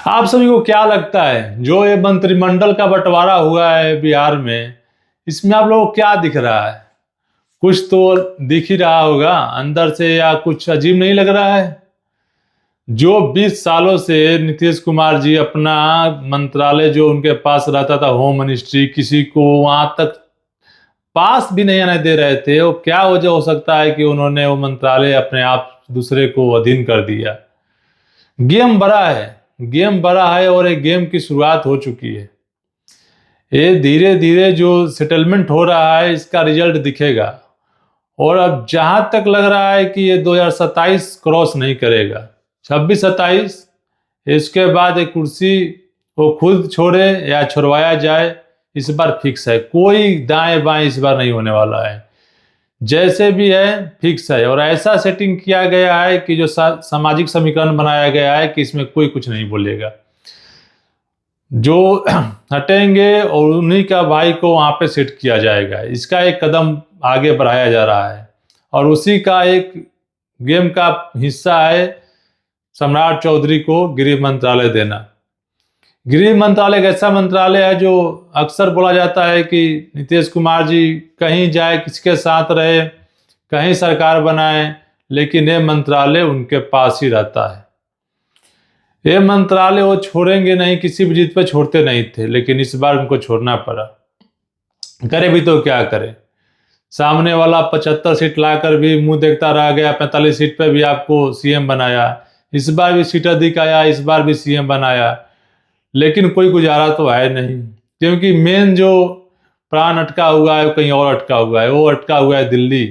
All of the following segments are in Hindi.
आप सभी को क्या लगता है जो ये मंत्रिमंडल का बंटवारा हुआ है बिहार में, इसमें आप लोगों को क्या दिख रहा है? कुछ तो दिख ही रहा होगा अंदर से, या कुछ अजीब नहीं लग रहा है? जो 20 सालों से नीतीश कुमार जी अपना मंत्रालय जो उनके पास रहता था, होम मिनिस्ट्री, किसी को वहां तक पास भी नहीं आने दे रहे थे। वो क्या वजह हो सकता है कि उन्होंने वो मंत्रालय अपने आप दूसरे को अधीन कर दिया? गेम बड़ा है, गेम बड़ा है और एक गेम की शुरुआत हो चुकी है। ये धीरे धीरे जो सेटलमेंट हो रहा है इसका रिजल्ट दिखेगा। और अब जहां तक लग रहा है कि ये 2027 क्रॉस नहीं करेगा, 26-27, इसके बाद एक कुर्सी वो खुद छोड़े या छोड़वाया जाए, इस बार फिक्स है। कोई दाएं बाएं इस बार नहीं होने वाला है, जैसे भी है फिक्स है। और ऐसा सेटिंग किया गया है कि जो सामाजिक समीकरण बनाया गया है कि इसमें कोई कुछ नहीं बोलेगा। जो हटेंगे और उन्हीं का भाई को वहां पे सेट किया जाएगा। इसका एक कदम आगे बढ़ाया जा रहा है और उसी का एक गेम का हिस्सा है सम्राट चौधरी को गृह मंत्रालय देना। गृह मंत्रालय एक ऐसा मंत्रालय है जो अक्सर बोला जाता है कि नीतीश कुमार जी कहीं जाए, किसके साथ रहे, कहीं सरकार बनाए, लेकिन ये मंत्रालय उनके पास ही रहता है। ये मंत्रालय वो छोड़ेंगे नहीं, किसी भी जीत पे छोड़ते नहीं थे, लेकिन इस बार उनको छोड़ना पड़ा। करे भी तो क्या करे, सामने वाला 75 सीट लाकर भी मुंह देखता रह गया, 45 सीट पे भी आपको सीएम बनाया, इस बार भी सीट अधिक आया, इस बार भी सीएम बनाया, लेकिन कोई गुजारा तो है नहीं। क्योंकि मेन जो प्राण अटका हुआ है वो कहीं और अटका हुआ है, वो अटका हुआ है दिल्ली।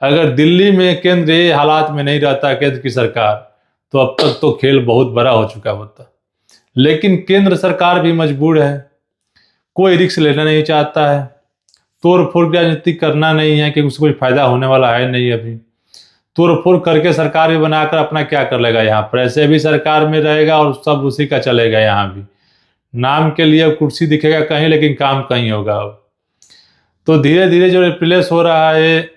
अगर दिल्ली में केंद्र ये हालात में नहीं रहता, केंद्र की सरकार, तो अब तक तो खेल बहुत बड़ा हो चुका होता। लेकिन केंद्र सरकार भी मजबूर है, कोई रिस्क लेना नहीं चाहता है, तोड़ फोड़ की राजनीति करना नहीं है कि उसको कोई फायदा होने वाला है नहीं। अभी तोड़ फोड़ करके सरकार भी बनाकर अपना क्या कर लेगा? यहाँ पर ऐसे भी सरकार में रहेगा और सब उसी का चलेगा। यहाँ भी नाम के लिए कुर्सी दिखेगा कहीं, लेकिन काम कहीं होगा। अब तो धीरे धीरे जो रिप्लेस हो रहा है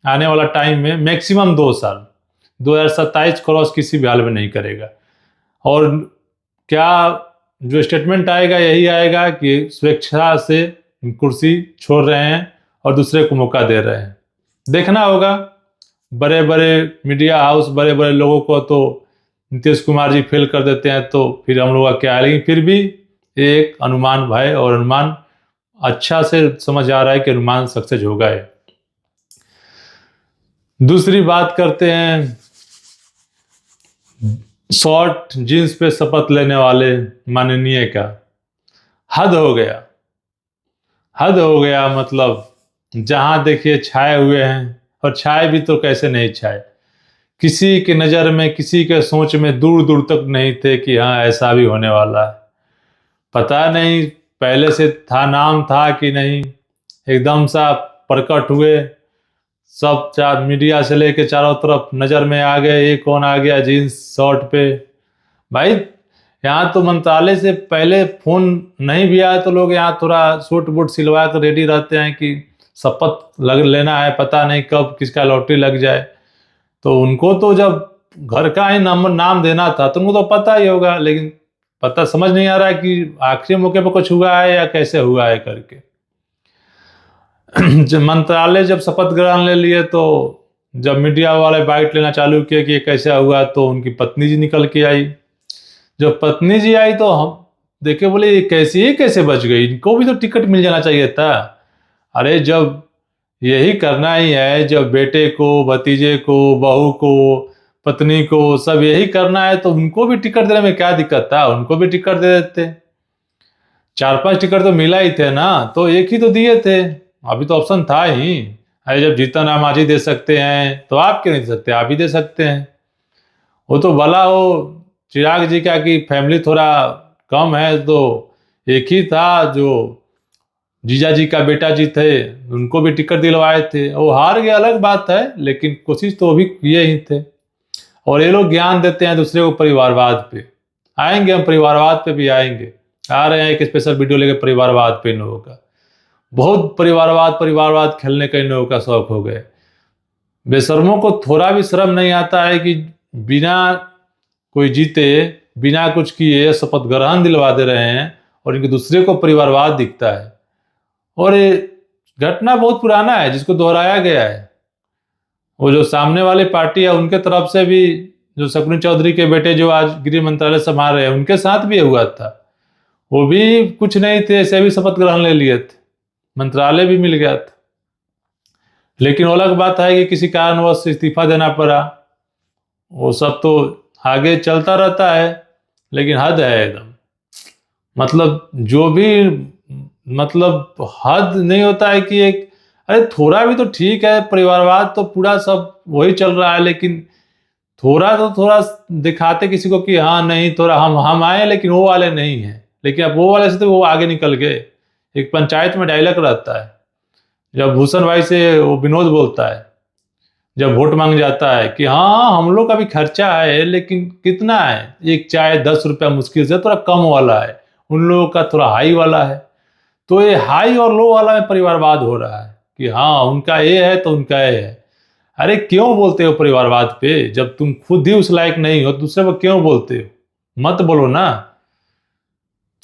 आने वाला टाइम में मैक्सिमम 2 साल, 2027 क्रॉस किसी भी हाल में नहीं करेगा। और क्या जो स्टेटमेंट आएगा यही आएगा कि स्वेच्छा से कुर्सी छोड़ रहे हैं और दूसरे को मौका दे रहे हैं। देखना होगा। बड़े बड़े मीडिया हाउस, बड़े बड़े लोगों को तो नीतीश कुमार जी फेल कर देते हैं, तो फिर हम लोग का क्या है। लेकिन फिर भी एक अनुमान भय और अनुमान अच्छा से समझ आ रहा है कि अनुमान सक्सेस होगा। है दूसरी बात करते हैं शॉर्ट जींस पे शपथ लेने वाले माननीय का। हद हो गया, हद हो गया। मतलब जहां देखिए छाए हुए हैं, और छाए भी तो कैसे नहीं छाए, किसी की नज़र में, किसी के सोच में दूर दूर तक नहीं थे कि हाँ ऐसा भी होने वाला है। पता नहीं पहले से था, नाम था कि नहीं, एकदम सा प्रकट हुए, सब चार मीडिया से लेके चारों तरफ नज़र में आ गए। ये कौन आ गया जीन्स शॉर्ट पे? भाई यहाँ तो मंत्रालय से पहले फोन नहीं भी आया तो लोग यहाँ थोड़ा सूट बूट सिलवा कर रेडी रहते हैं कि शपथ लेना है, पता नहीं कब किसका लॉटरी लग जाए। तो उनको तो जब घर का ही नाम देना था तो उनको तो पता ही होगा, लेकिन पता समझ नहीं आ रहा है कि आखिरी मौके पर कुछ हुआ है या कैसे हुआ है करके। जब मंत्रालय जब शपथ ग्रहण ले लिए, तो जब मीडिया वाले बाइट लेना चालू किए कि ये कैसे हुआ, तो उनकी पत्नी जी निकल के आई। जब पत्नी जी आई तो हम देखे, बोले ये कैसे बच गई, इनको भी तो टिकट मिल जाना चाहिए था। अरे जब यही करना ही है, जब बेटे को, भतीजे को, बहू को, पत्नी को सब यही करना है, तो उनको भी टिकट देने में क्या दिक्कत था? उनको भी टिकट दे देते। 4-5 टिकट तो मिला ही थे ना, तो एक ही तो दिए थे। अभी तो ऑप्शन था ही। अरे जब जीतन राम मांझी दे सकते हैं तो आप क्यों नहीं दे सकते? आप भी दे सकते हैं। वो तो भला हो चिराग जी का कि फैमिली थोड़ा कम है, तो एक ही था जो जीजा जी का बेटा जी थे, उनको भी टिकट दिलवाए थे। वो हार गए अलग बात है, लेकिन कोशिश तो वो भी किए ही थे। और ये लोग ज्ञान देते हैं दूसरे को परिवारवाद पे। आएंगे हम परिवारवाद पे भी आएंगे, आ रहे हैं एक स्पेशल वीडियो लेके परिवारवाद पे। इन लोगों का बहुत परिवारवाद खेलने का इन लोगों का शौक हो गए। बेशर्मों को थोड़ा भी शर्म नहीं आता है कि बिना कोई जीते बिना कुछ किए शपथ ग्रहण दिलवा दे रहे हैं और इनके दूसरे को परिवारवाद दिखता है। और ये घटना बहुत पुराना है जिसको दोहराया गया है। वो जो सामने वाली पार्टी है उनके तरफ से भी, जो शकुनी चौधरी के बेटे जो आज गृह मंत्रालय संभाल रहे हैं, उनके साथ भी हुआ था। वो भी कुछ नहीं थे, ऐसे भी शपथ ग्रहण ले लिए थे, मंत्रालय भी मिल गया था। लेकिन वो अलग बात है कि किसी कारणवश इस्तीफा देना पड़ा। वो सब तो आगे चलता रहता है, लेकिन हद है एकदम। मतलब जो भी, मतलब हद नहीं होता है कि एक, अरे थोड़ा भी तो ठीक है, परिवारवाद तो पूरा सब वही चल रहा है, लेकिन थोड़ा दिखाते किसी को कि हाँ नहीं थोड़ा हम आए, लेकिन वो वाले नहीं हैं। लेकिन अब वो वाले से तो वो आगे निकल गए। एक पंचायत में डायलॉग रहता है, जब भूषण भाई से वो विनोद बोलता है, जब वोट मांग जाता है कि हाँ हम लोग का भी खर्चा है, लेकिन कितना है, एक चाय 10 रुपया मुश्किल से, थोड़ा कम वाला है, उन लोगों का थोड़ा हाई वाला है। तो ये हाई और लो वाला में परिवारवाद हो रहा है कि हाँ उनका ये है तो उनका ये है। अरे क्यों बोलते हो परिवारवाद पे, जब तुम खुद ही उस लायक नहीं हो, दूसरे को क्यों बोलते हो? मत बोलो ना।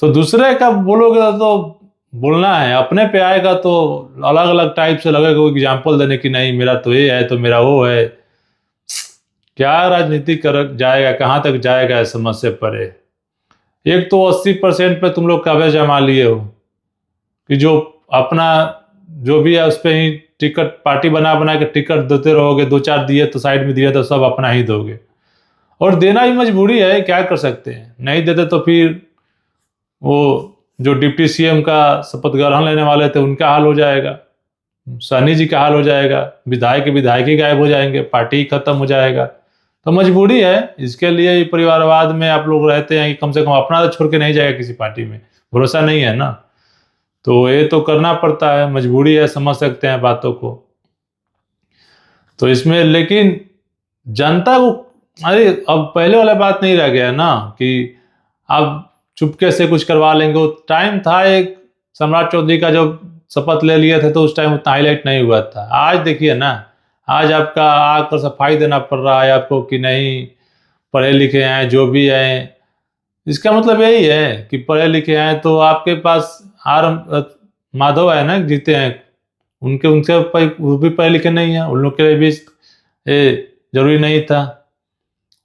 तो दूसरे का बोलोगे तो बोलना है, अपने पे आएगा तो अलग अलग टाइप से लगेगा एग्जाम्पल देने की, नहीं मेरा तो ये है तो मेरा वो है। क्या राजनीति कर जाएगा, कहाँ तक जाएगा इस समझ से परे। एक तो 80% पे तुम लोग कागज जमा लिए हो कि जो अपना जो भी है उस पर ही टिकट पार्टी बना बना के टिकट देते रहोगे, 2-4 दिए तो साइड में दिए तो सब अपना ही दोगे। और देना ही मजबूरी है, क्या कर सकते हैं, नहीं देते तो फिर वो जो डिप्टी सीएम का शपथ ग्रहण लेने वाले थे उनका हाल हो जाएगा, सहनी जी का हाल हो जाएगा, विधायक ही गायब हो जाएंगे, पार्टी खत्म हो जाएगा। तो मजबूरी है, इसके लिए परिवारवाद में आप लोग रहते हैं कि कम से कम अपना तो छोड़ के नहीं जाएगा किसी पार्टी में, भरोसा नहीं है ना। तो ये तो करना पड़ता है, मजबूरी है, समझ सकते हैं बातों को। तो इसमें लेकिन जनता को, अरे अब पहले वाला बात नहीं रह गया ना कि अब चुपके से कुछ करवा लेंगे। वो टाइम था एक सम्राट चौधरी का, जब शपथ ले लिए थे तो उस टाइम उतना हाईलाइट नहीं हुआ था। आज देखिए ना, आज आपका आकर सफाई देना पड़ रहा है आपको कि नहीं पढ़े लिखे हैं जो भी हैं। इसका मतलब यही है कि पढ़े लिखे हैं तो आपके पास माधव है ना जीते हैं, उनके उनसे वो भी पढ़े लिखे नहीं है, उन लोग के लिए भी ये जरूरी नहीं था।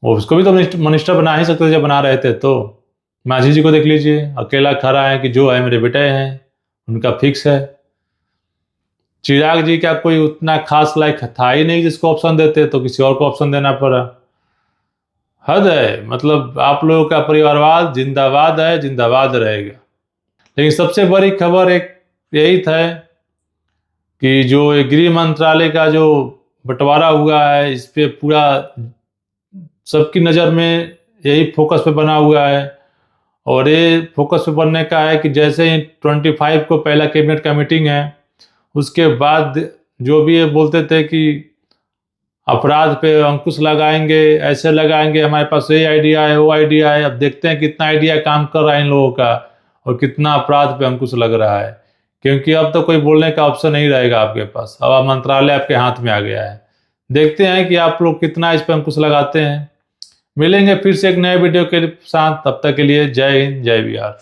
वो उसको भी तो मिनिस्टर बना ही सकते थे जब बना रहे थे। तो मांझी जी को देख लीजिए, अकेला खड़ा है कि जो है मेरे बेटे हैं, उनका फिक्स है। चिराग जी का कोई उतना खास लायक था ही नहीं जिसको ऑप्शन देते, तो किसी और को ऑप्शन देना पड़ा। हद है, मतलब आप लोगों का परिवारवाद जिंदाबाद है, जिंदाबाद रहेगा। लेकिन सबसे बड़ी खबर एक यही था कि जो गृह मंत्रालय का जो बंटवारा हुआ है, इस पे पूरा सबकी नज़र में यही फोकस पे बना हुआ है। और ये फोकस पे बनने का है कि जैसे ही 25 को पहला कैबिनेट का मीटिंग है, उसके बाद जो भी ये बोलते थे कि अपराध पे अंकुश लगाएंगे, ऐसे लगाएंगे, हमारे पास ये आइडिया है वो आइडिया है। अब देखते हैं कितना आइडिया काम कर रहा है इन लोगों का और कितना अपराध पे अंकुश लग रहा है। क्योंकि अब तो कोई बोलने का ऑप्शन नहीं रहेगा आपके पास, अब मंत्रालय आपके हाथ में आ गया है। देखते हैं कि आप लोग कितना इस पे अंकुश लगाते हैं। मिलेंगे फिर से एक नए वीडियो के साथ, तब तक के लिए जय हिंद जय बिहार।